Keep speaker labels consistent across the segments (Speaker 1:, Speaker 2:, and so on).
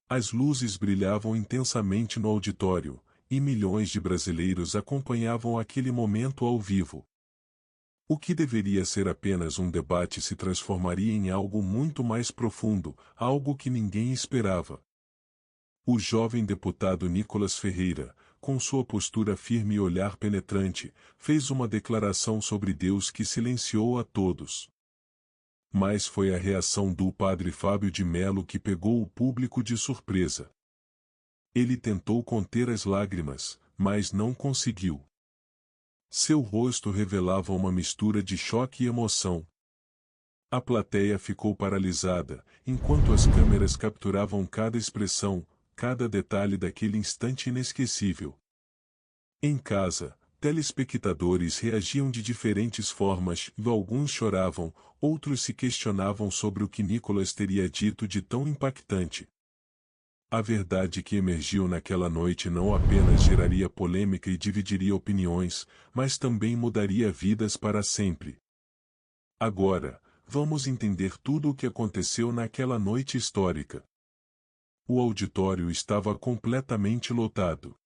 Speaker 1: As luzes brilhavam intensamente no auditório, e milhões de brasileiros acompanhavam aquele momento ao vivo. O que deveria ser apenas um debate se transformaria em algo muito mais profundo, algo que ninguém esperava. O jovem deputado Nicolas Ferreira, com sua postura firme e olhar penetrante, fez uma declaração sobre Deus que silenciou a todos. Mas foi a reação do padre Fábio de Mello que pegou o público de surpresa. Ele tentou conter as lágrimas, mas não conseguiu. Seu rosto revelava uma mistura de choque e emoção. A plateia ficou paralisada, enquanto as câmeras capturavam cada expressão, cada detalhe daquele instante inesquecível. Em casa, telespectadores reagiam de diferentes formas, alguns choravam, outros se questionavam sobre o que Nicolas teria dito de tão impactante. A verdade que emergiu naquela noite não apenas geraria polêmica e dividiria opiniões, mas também mudaria vidas para sempre. Agora, vamos entender tudo o que aconteceu naquela noite histórica. O auditório estava completamente lotado.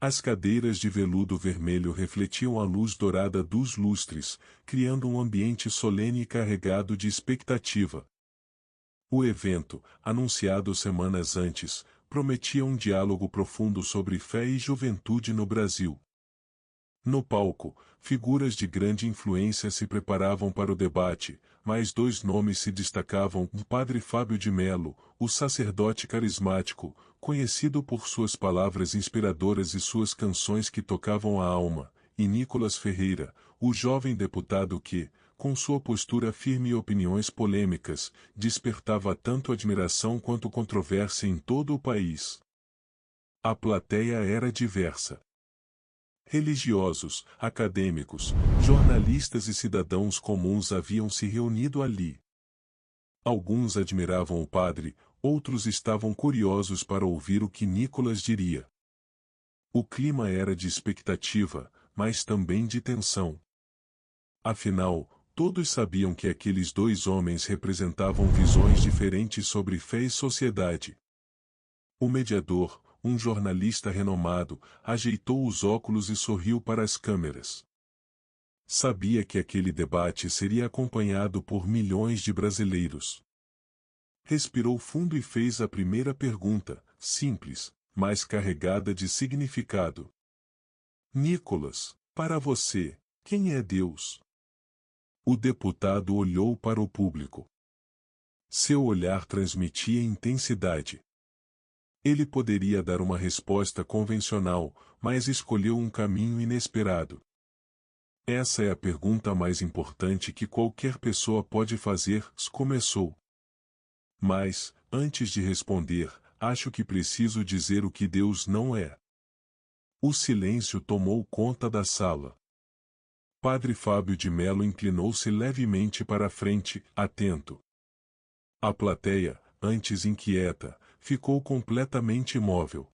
Speaker 1: As cadeiras de veludo vermelho refletiam a luz dourada dos lustres, criando um ambiente solene e carregado de expectativa. O evento, anunciado semanas antes, prometia um diálogo profundo sobre fé e juventude no Brasil. No palco, figuras de grande influência se preparavam para o debate, mas dois nomes se destacavam: o padre Fábio de Mello, o sacerdote carismático, conhecido por suas palavras inspiradoras e suas canções que tocavam a alma, e Nicolas Ferreira, o jovem deputado que, com sua postura firme e opiniões polêmicas, despertava tanto admiração quanto controvérsia em todo o país. A plateia era diversa. Religiosos, acadêmicos, jornalistas e cidadãos comuns haviam se reunido ali. Alguns admiravam o padre, outros estavam curiosos para ouvir o que Nicolas diria. O clima era de expectativa, mas também de tensão. Afinal, todos sabiam que aqueles dois homens representavam visões diferentes sobre fé e sociedade. O mediador, um jornalista renomado, ajeitou os óculos e sorriu para as câmeras. Sabia que aquele debate seria acompanhado por milhões de brasileiros. Respirou fundo e fez a primeira pergunta, simples, mas carregada de significado. Nicolas, para você, quem é Deus? O deputado olhou para o público. Seu olhar transmitia intensidade. Ele poderia dar uma resposta convencional, mas escolheu um caminho inesperado. Essa é a pergunta mais importante que qualquer pessoa pode fazer, começou. Mas, antes de responder, acho que preciso dizer o que Deus não é. O silêncio tomou conta da sala. Padre Fábio de Mello inclinou-se levemente para a frente, atento. A plateia, antes inquieta, ficou completamente imóvel.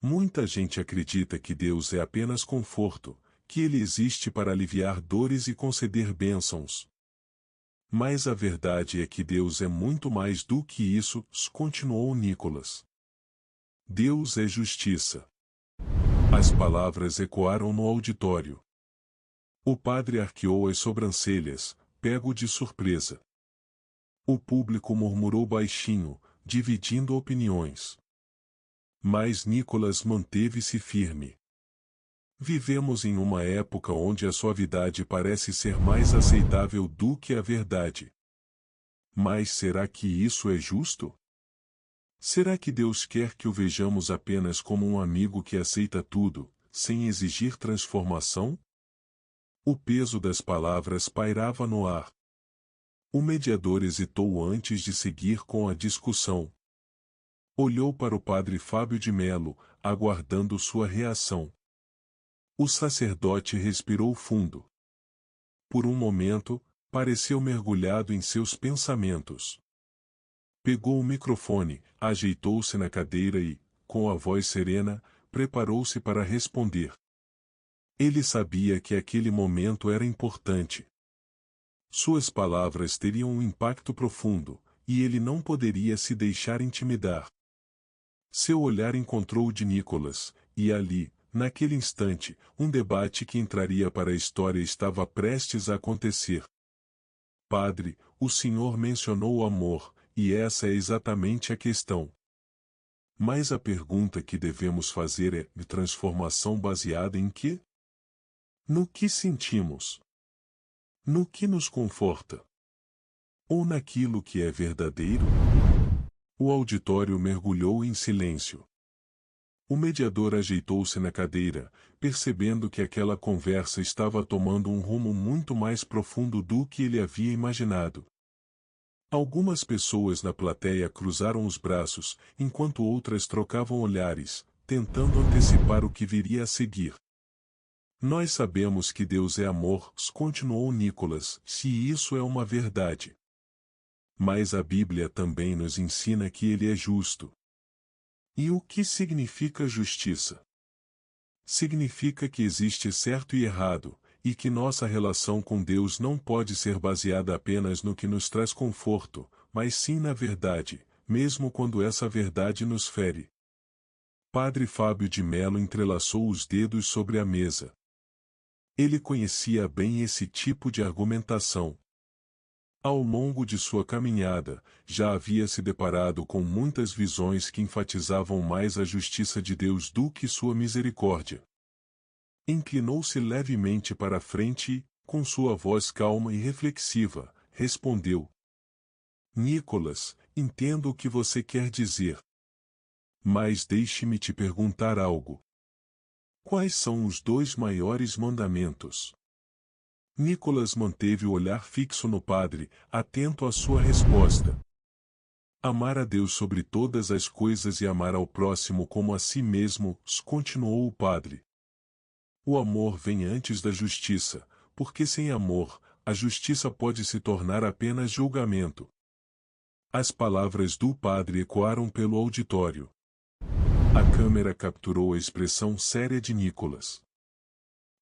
Speaker 1: Muita gente acredita que Deus é apenas conforto, que Ele existe para aliviar dores e conceder bênçãos. Mas a verdade é que Deus é muito mais do que isso, continuou Nicolas. Deus é justiça. As palavras ecoaram no auditório. O padre arqueou as sobrancelhas, pego de surpresa. O público murmurou baixinho, dividindo opiniões. Mas Nicolas manteve-se firme. Vivemos em uma época onde a suavidade parece ser mais aceitável do que a verdade. Mas será que isso é justo? Será que Deus quer que o vejamos apenas como um amigo que aceita tudo, sem exigir transformação? O peso das palavras pairava no ar. O mediador hesitou antes de seguir com a discussão. Olhou para o padre Fábio de Mello, aguardando sua reação. O sacerdote respirou fundo. Por um momento, pareceu mergulhado em seus pensamentos. Pegou o microfone, ajeitou-se na cadeira e, com a voz serena, preparou-se para responder. Ele sabia que aquele momento era importante. Suas palavras teriam um impacto profundo, e ele não poderia se deixar intimidar. Seu olhar encontrou o de Nicholas, e ali, naquele instante, um debate que entraria para a história estava prestes a acontecer. Padre, o senhor mencionou o amor, e essa é exatamente a questão. Mas a pergunta que devemos fazer é: de transformação baseada em quê? No que sentimos? No que nos conforta? Ou naquilo que é verdadeiro? O auditório mergulhou em silêncio. O mediador ajeitou-se na cadeira, percebendo que aquela conversa estava tomando um rumo muito mais profundo do que ele havia imaginado. Algumas pessoas na plateia cruzaram os braços, enquanto outras trocavam olhares, tentando antecipar o que viria a seguir. Nós sabemos que Deus é amor, continuou Nicholas, se isso é uma verdade. Mas a Bíblia também nos ensina que ele é justo. E o que significa justiça? Significa que existe certo e errado, e que nossa relação com Deus não pode ser baseada apenas no que nos traz conforto, mas sim na verdade, mesmo quando essa verdade nos fere. Padre Fábio de Mello entrelaçou os dedos sobre a mesa. Ele conhecia bem esse tipo de argumentação. Ao longo de sua caminhada, já havia se deparado com muitas visões que enfatizavam mais a justiça de Deus do que sua misericórdia. Inclinou-se levemente para a frente e, com sua voz calma e reflexiva, respondeu: Nicholas, entendo o que você quer dizer. Mas deixe-me te perguntar algo. Quais são os 2 maiores mandamentos? Nicholas manteve o olhar fixo no padre, atento à sua resposta. Amar a Deus sobre todas as coisas e amar ao próximo como a si mesmo, continuou o padre. O amor vem antes da justiça, porque sem amor, a justiça pode se tornar apenas julgamento. As palavras do padre ecoaram pelo auditório. A câmera capturou a expressão séria de Nicholas.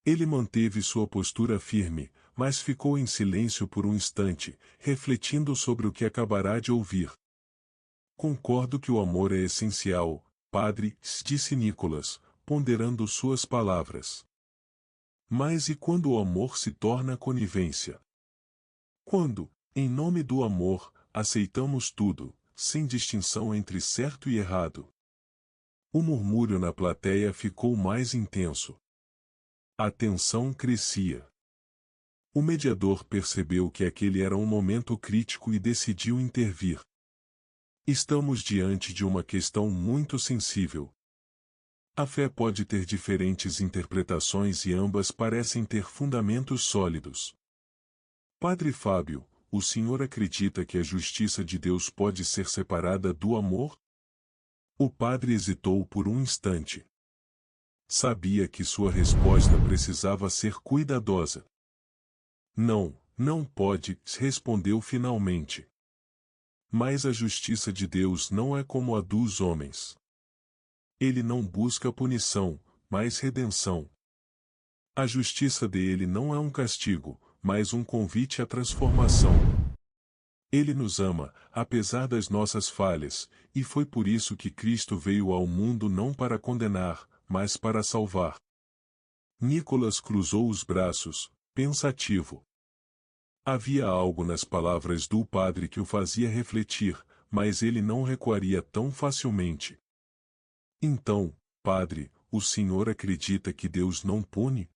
Speaker 1: Ele manteve sua postura firme, mas ficou em silêncio por um instante, refletindo sobre o que acabará de ouvir. Concordo que o amor é essencial, padre, disse Nicholas, ponderando suas palavras. Mas e quando o amor se torna conivência? Quando, em nome do amor, aceitamos tudo, sem distinção entre certo e errado? O murmúrio na plateia ficou mais intenso. A tensão crescia. O mediador percebeu que aquele era um momento crítico e decidiu intervir. Estamos diante de uma questão muito sensível. A fé pode ter diferentes interpretações e ambas parecem ter fundamentos sólidos. Padre Fábio, o senhor acredita que a justiça de Deus pode ser separada do amor? O padre hesitou por um instante. Sabia que sua resposta precisava ser cuidadosa. Não, não pode, respondeu finalmente. Mas a justiça de Deus não é como a dos homens. Ele não busca punição, mas redenção. A justiça dele não é um castigo, mas um convite à transformação. Ele nos ama, apesar das nossas falhas, e foi por isso que Cristo veio ao mundo não para condenar, mas para salvar. Nicholas cruzou os braços, pensativo. Havia algo nas palavras do padre que o fazia refletir, mas ele não recuaria tão facilmente. Então, padre, o senhor acredita que Deus não pune?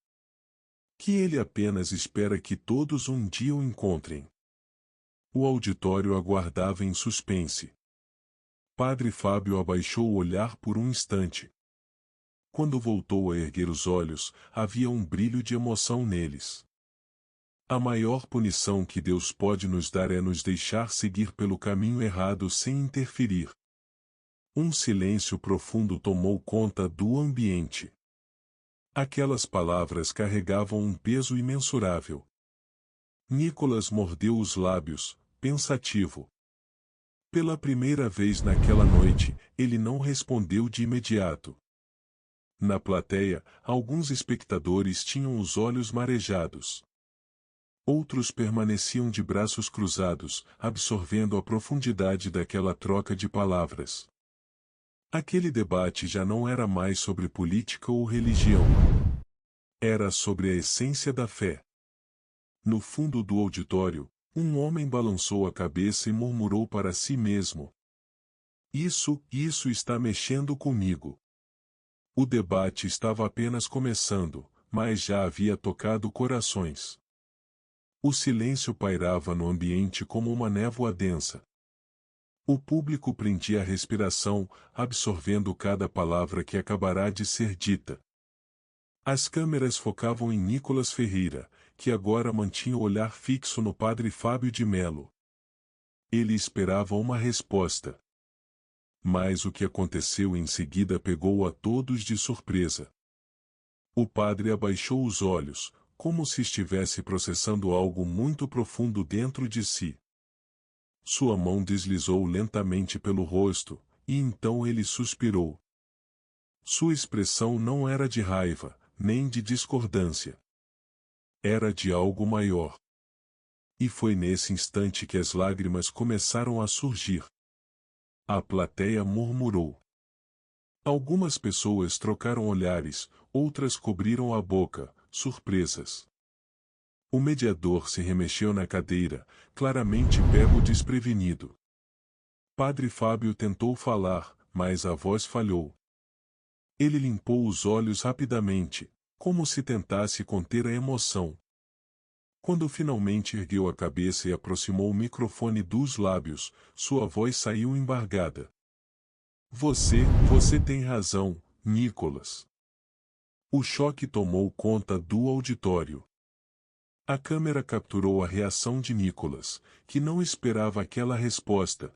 Speaker 1: Que ele apenas espera que todos um dia o encontrem? O auditório aguardava em suspense. Padre Fábio abaixou o olhar por um instante. Quando voltou a erguer os olhos, havia um brilho de emoção neles. A maior punição que Deus pode nos dar é nos deixar seguir pelo caminho errado sem interferir. Um silêncio profundo tomou conta do ambiente. Aquelas palavras carregavam um peso imensurável. Nicholas mordeu os lábios, pensativo. Pela primeira vez naquela noite, ele não respondeu de imediato. Na plateia, alguns espectadores tinham os olhos marejados. Outros permaneciam de braços cruzados, absorvendo a profundidade daquela troca de palavras. Aquele debate já não era mais sobre política ou religião. Era sobre a essência da fé. No fundo do auditório, um homem balançou a cabeça e murmurou para si mesmo: Isso está mexendo comigo. O debate estava apenas começando, mas já havia tocado corações. O silêncio pairava no ambiente como uma névoa densa. O público prendia a respiração, absorvendo cada palavra que acabará de ser dita. As câmeras focavam em Nicolas Ferreira, que agora mantinha o olhar fixo no padre Fábio de Melo. Ele esperava uma resposta. Mas o que aconteceu em seguida pegou a todos de surpresa. O padre abaixou os olhos, como se estivesse processando algo muito profundo dentro de si. Sua mão deslizou lentamente pelo rosto, e então ele suspirou. Sua expressão não era de raiva, nem de discordância. Era de algo maior. E foi nesse instante que as lágrimas começaram a surgir. A plateia murmurou. Algumas pessoas trocaram olhares, outras cobriram a boca, surpresas. O mediador se remexeu na cadeira, claramente pego desprevenido. Padre Fábio tentou falar, mas a voz falhou. Ele limpou os olhos rapidamente, como se tentasse conter a emoção. Quando finalmente ergueu a cabeça e aproximou o microfone dos lábios, sua voz saiu embargada. Você tem razão, Nicolas. O choque tomou conta do auditório. A câmera capturou a reação de Nicolas, que não esperava aquela resposta.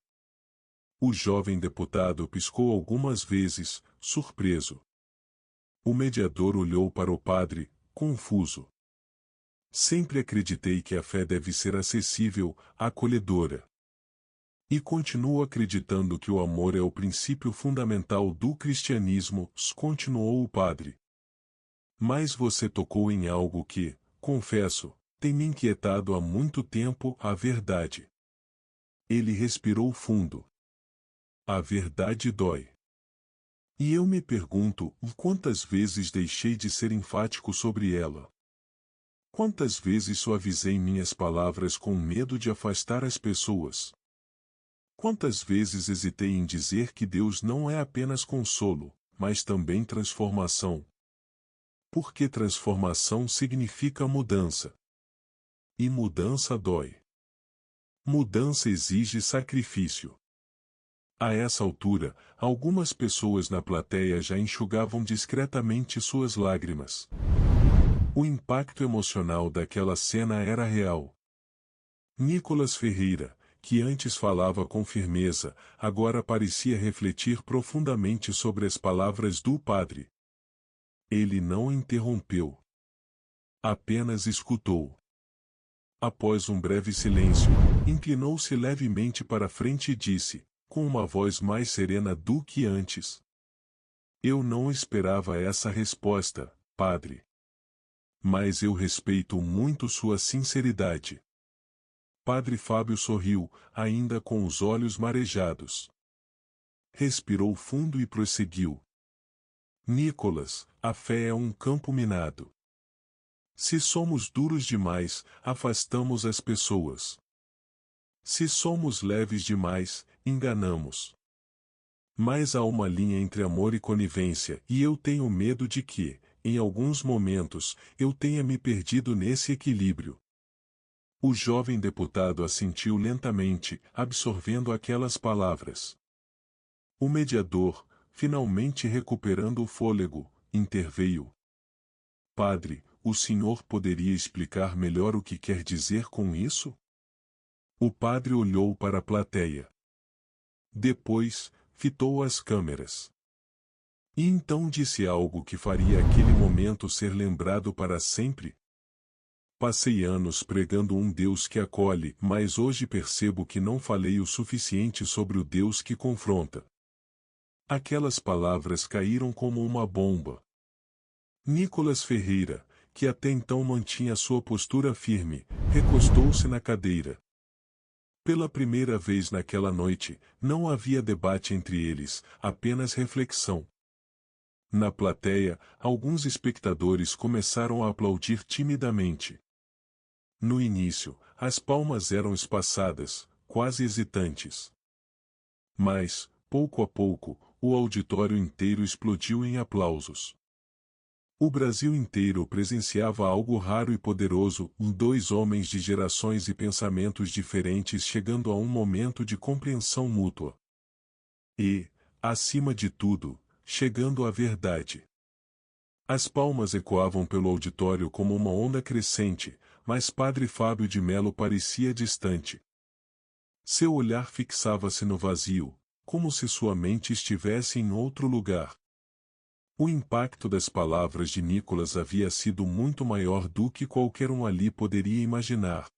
Speaker 1: O jovem deputado piscou algumas vezes, surpreso. O mediador olhou para o padre, confuso. Sempre acreditei que a fé deve ser acessível, acolhedora. E continuo acreditando que o amor é o princípio fundamental do cristianismo, continuou o padre. Mas você tocou em algo que, confesso, tem me inquietado há muito tempo, a verdade. Ele respirou fundo. A verdade dói. E eu me pergunto, quantas vezes deixei de ser enfático sobre ela? Quantas vezes suavizei minhas palavras com medo de afastar as pessoas? Quantas vezes hesitei em dizer que Deus não é apenas consolo, mas também transformação? Porque transformação significa mudança. E mudança dói. Mudança exige sacrifício. A essa altura, algumas pessoas na plateia já enxugavam discretamente suas lágrimas. O impacto emocional daquela cena era real. Nicolas Ferreira, que antes falava com firmeza, agora parecia refletir profundamente sobre as palavras do padre. Ele não interrompeu. Apenas escutou. Após um breve silêncio, inclinou-se levemente para frente e disse, com uma voz mais serena do que antes: Eu não esperava essa resposta, padre. Mas eu respeito muito sua sinceridade. Padre Fábio sorriu, ainda com os olhos marejados. Respirou fundo e prosseguiu. Nicolas, a fé é um campo minado. Se somos duros demais, afastamos as pessoas. Se somos leves demais, enganamos. Mas há uma linha entre amor e conivência, e eu tenho medo de que, em alguns momentos, eu tenha me perdido nesse equilíbrio. O jovem deputado assentiu lentamente, absorvendo aquelas palavras. O mediador, finalmente recuperando o fôlego, interveio. Padre, o senhor poderia explicar melhor o que quer dizer com isso? O padre olhou para a plateia. Depois, fitou as câmeras. E então disse algo que faria aquele momento ser lembrado para sempre. Passei anos pregando um Deus que acolhe, mas hoje percebo que não falei o suficiente sobre o Deus que confronta. Aquelas palavras caíram como uma bomba. Nicolas Ferreira, que até então mantinha sua postura firme, recostou-se na cadeira. Pela primeira vez naquela noite, não havia debate entre eles, apenas reflexão. Na plateia, alguns espectadores começaram a aplaudir timidamente. No início, as palmas eram espaçadas, quase hesitantes. Mas, pouco a pouco, o auditório inteiro explodiu em aplausos. O Brasil inteiro presenciava algo raro e poderoso, dois homens de gerações e pensamentos diferentes chegando a um momento de compreensão mútua. E, acima de tudo, chegando à verdade. As palmas ecoavam pelo auditório como uma onda crescente, mas Padre Fábio de Melo parecia distante. Seu olhar fixava-se no vazio, como se sua mente estivesse em outro lugar. O impacto das palavras de Nicolas havia sido muito maior do que qualquer um ali poderia imaginar.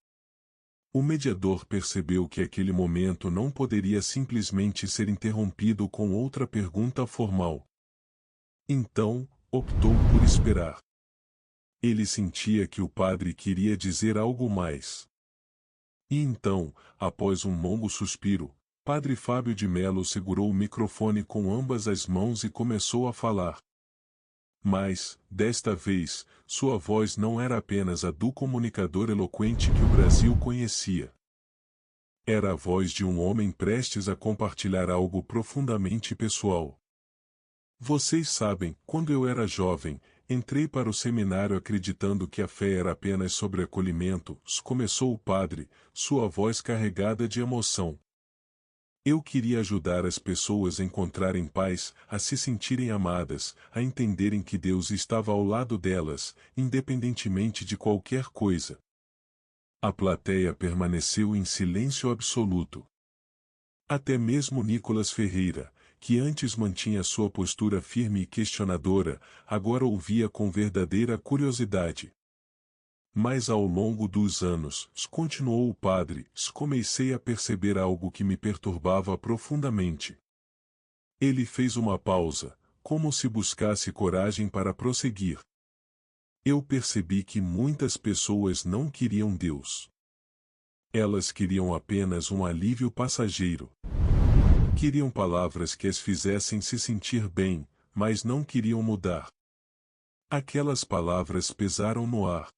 Speaker 1: O mediador percebeu que aquele momento não poderia simplesmente ser interrompido com outra pergunta formal. Então, optou por esperar. Ele sentia que o padre queria dizer algo mais. E então, após um longo suspiro, Padre Fábio de Melo segurou o microfone com ambas as mãos e começou a falar. Mas, desta vez, sua voz não era apenas a do comunicador eloquente que o Brasil conhecia. Era a voz de um homem prestes a compartilhar algo profundamente pessoal. Vocês sabem, quando eu era jovem, entrei para o seminário acreditando que a fé era apenas sobre acolhimento, começou o padre, sua voz carregada de emoção. Eu queria ajudar as pessoas a encontrarem paz, a se sentirem amadas, a entenderem que Deus estava ao lado delas, independentemente de qualquer coisa. A plateia permaneceu em silêncio absoluto. Até mesmo Nicolas Ferreira, que antes mantinha sua postura firme e questionadora, agora ouvia com verdadeira curiosidade. Mas ao longo dos anos, continuou o padre, comecei a perceber algo que me perturbava profundamente. Ele fez uma pausa, como se buscasse coragem para prosseguir. Eu percebi que muitas pessoas não queriam Deus. Elas queriam apenas um alívio passageiro. Queriam palavras que as fizessem se sentir bem, mas não queriam mudar. Aquelas palavras pesaram no ar.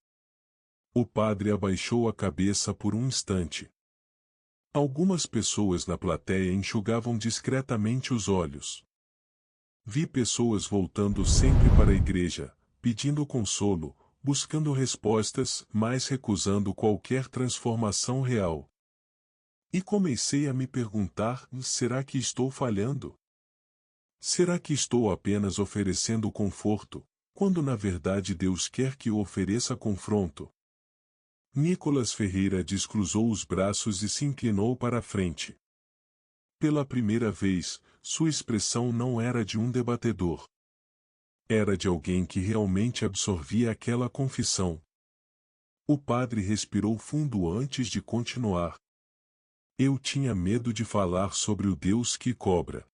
Speaker 1: O padre abaixou a cabeça por um instante. Algumas pessoas na plateia enxugavam discretamente os olhos. Vi pessoas voltando sempre para a igreja, pedindo consolo, buscando respostas, mas recusando qualquer transformação real. E comecei a me perguntar: será que estou falhando? Será que estou apenas oferecendo conforto, quando na verdade Deus quer que eu ofereça confronto? Nicolas Ferreira descruzou os braços e se inclinou para a frente. Pela primeira vez, sua expressão não era de um debatedor. Era de alguém que realmente absorvia aquela confissão. O padre respirou fundo antes de continuar. Eu tinha medo de falar sobre o Deus que cobra.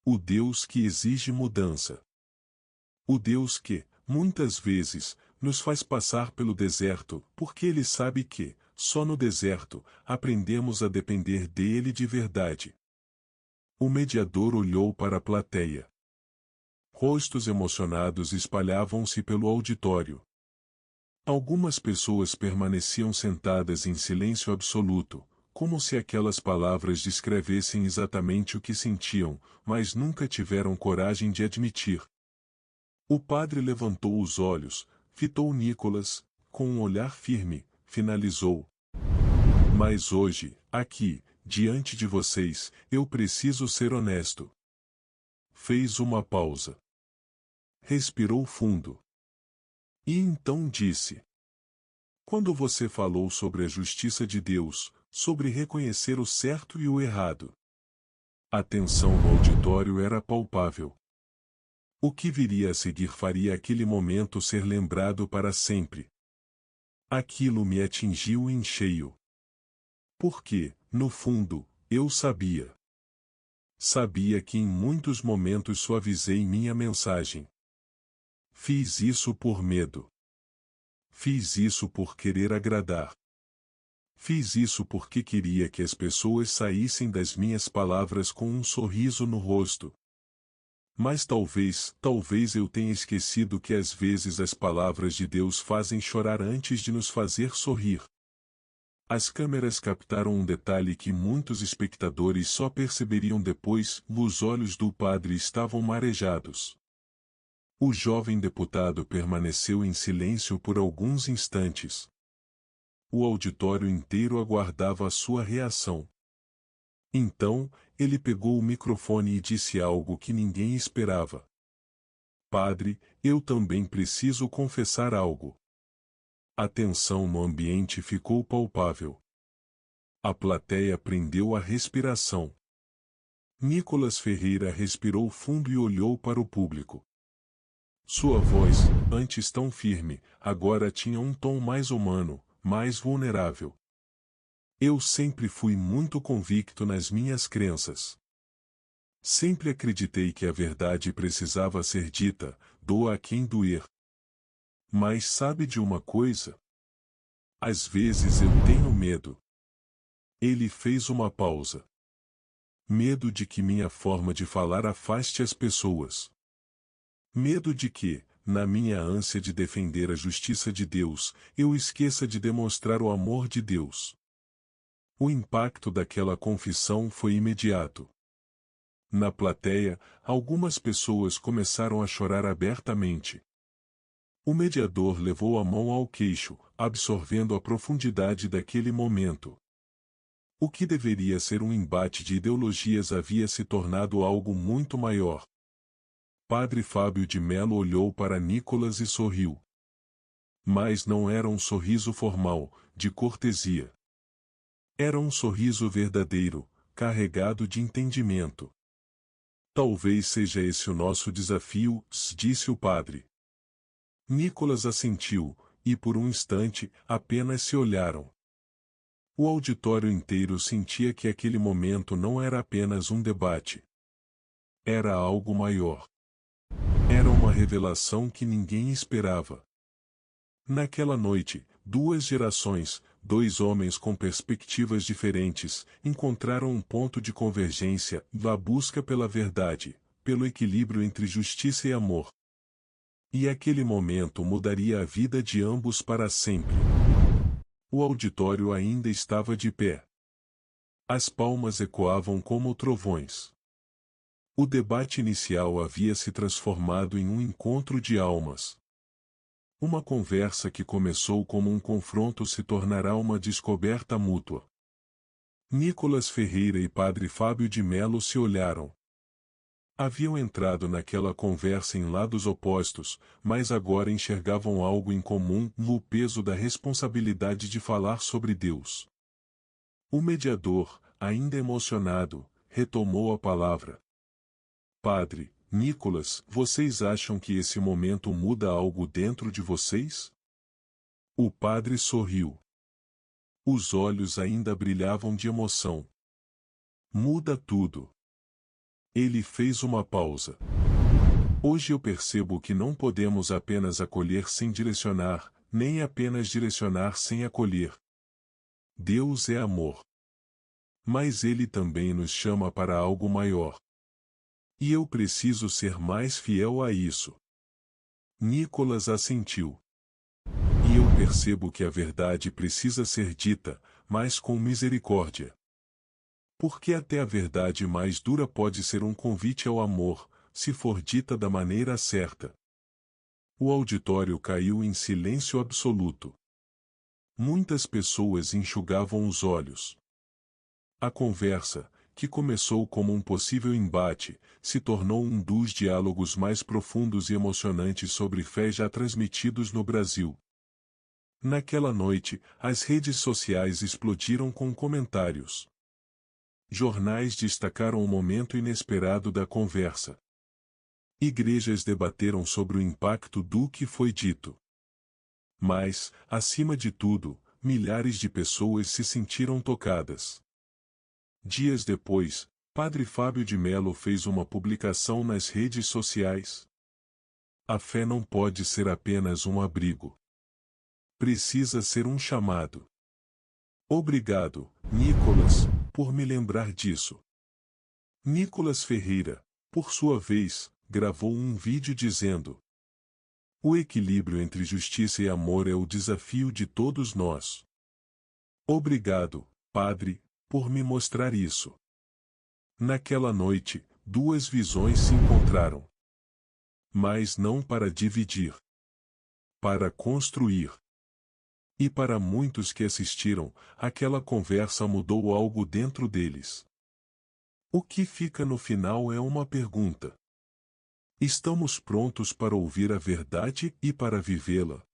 Speaker 1: O Deus que exige mudança. O Deus que, muitas vezes, nos faz passar pelo deserto, porque Ele sabe que, só no deserto, aprendemos a depender dele de verdade. O mediador olhou para a plateia. Rostos emocionados espalhavam-se pelo auditório. Algumas pessoas permaneciam sentadas em silêncio absoluto, como se aquelas palavras descrevessem exatamente o que sentiam, mas nunca tiveram coragem de admitir. O padre levantou os olhos, fitou Nicolas, com um olhar firme, finalizou. Mas hoje, aqui, diante de vocês, eu preciso ser honesto. Fez uma pausa. Respirou fundo. E então disse: quando você falou sobre a justiça de Deus, sobre reconhecer o certo e o errado, a tensão no auditório era palpável. O que viria a seguir faria aquele momento ser lembrado para sempre. Aquilo me atingiu em cheio. Porque, no fundo, eu sabia. Sabia que em muitos momentos suavizei minha mensagem. Fiz isso por medo. Fiz isso por querer agradar. Fiz isso porque queria que as pessoas saíssem das minhas palavras com um sorriso no rosto. Mas talvez eu tenha esquecido que às vezes as palavras de Deus fazem chorar antes de nos fazer sorrir. As câmeras captaram um detalhe que muitos espectadores só perceberiam depois: os olhos do padre estavam marejados. O jovem deputado permaneceu em silêncio por alguns instantes. O auditório inteiro aguardava a sua reação. Então, ele pegou o microfone e disse algo que ninguém esperava. Padre, eu também preciso confessar algo. A tensão no ambiente ficou palpável. A plateia prendeu a respiração. Nicolas Ferreira respirou fundo e olhou para o público. Sua voz, antes tão firme, agora tinha um tom mais humano, mais vulnerável. Eu sempre fui muito convicto nas minhas crenças. Sempre acreditei que a verdade precisava ser dita, doa a quem doer. Mas sabe de uma coisa? Às vezes eu tenho medo. Ele fez uma pausa. Medo de que minha forma de falar afaste as pessoas. Medo de que, na minha ânsia de defender a justiça de Deus, eu esqueça de demonstrar o amor de Deus. O impacto daquela confissão foi imediato. Na plateia, algumas pessoas começaram a chorar abertamente. O mediador levou a mão ao queixo, absorvendo a profundidade daquele momento. O que deveria ser um embate de ideologias havia se tornado algo muito maior. Padre Fábio de Melo olhou para Nicolas e sorriu. Mas não era um sorriso formal, de cortesia. Era um sorriso verdadeiro, carregado de entendimento. Talvez seja esse o nosso desafio, disse o padre. Nicolas assentiu, e por um instante, apenas se olharam. O auditório inteiro sentia que aquele momento não era apenas um debate. Era algo maior. Era uma revelação que ninguém esperava. Naquela noite, duas gerações, dois homens com perspectivas diferentes, encontraram um ponto de convergência, na busca pela verdade, pelo equilíbrio entre justiça e amor. E aquele momento mudaria a vida de ambos para sempre. O auditório ainda estava de pé. As palmas ecoavam como trovões. O debate inicial havia se transformado em um encontro de almas. Uma conversa que começou como um confronto se tornará uma descoberta mútua. Nicolas Ferreira e Padre Fábio de Melo se olharam. Haviam entrado naquela conversa em lados opostos, mas agora enxergavam algo em comum: o peso da responsabilidade de falar sobre Deus. O mediador, ainda emocionado, retomou a palavra. Padre, Nicolas, vocês acham que esse momento muda algo dentro de vocês? O padre sorriu. Os olhos ainda brilhavam de emoção. Muda tudo. Ele fez uma pausa. Hoje eu percebo que não podemos apenas acolher sem direcionar, nem apenas direcionar sem acolher. Deus é amor. Mas Ele também nos chama para algo maior. E eu preciso ser mais fiel a isso. Nicolas assentiu. E eu percebo que a verdade precisa ser dita, mas com misericórdia. Porque até a verdade mais dura pode ser um convite ao amor, se for dita da maneira certa. O auditório caiu em silêncio absoluto. Muitas pessoas enxugavam os olhos. A conversa, que começou como um possível embate, se tornou um dos diálogos mais profundos e emocionantes sobre fé já transmitidos no Brasil. Naquela noite, as redes sociais explodiram com comentários. Jornais destacaram o momento inesperado da conversa. Igrejas debateram sobre o impacto do que foi dito. Mas, acima de tudo, milhares de pessoas se sentiram tocadas. Dias depois, Padre Fábio de Melo fez uma publicação nas redes sociais. A fé não pode ser apenas um abrigo. precisa ser um chamado. Obrigado, Nicolas, por me lembrar disso. Nicolas Ferreira, por sua vez, gravou um vídeo dizendo: o equilíbrio entre justiça e amor é o desafio de todos nós. Obrigado, Padre, por me mostrar isso. Naquela noite, duas visões se encontraram. Mas não para dividir. Para construir. E para muitos que assistiram, aquela conversa mudou algo dentro deles. O que fica no final é uma pergunta. Estamos prontos para ouvir a verdade e para vivê-la?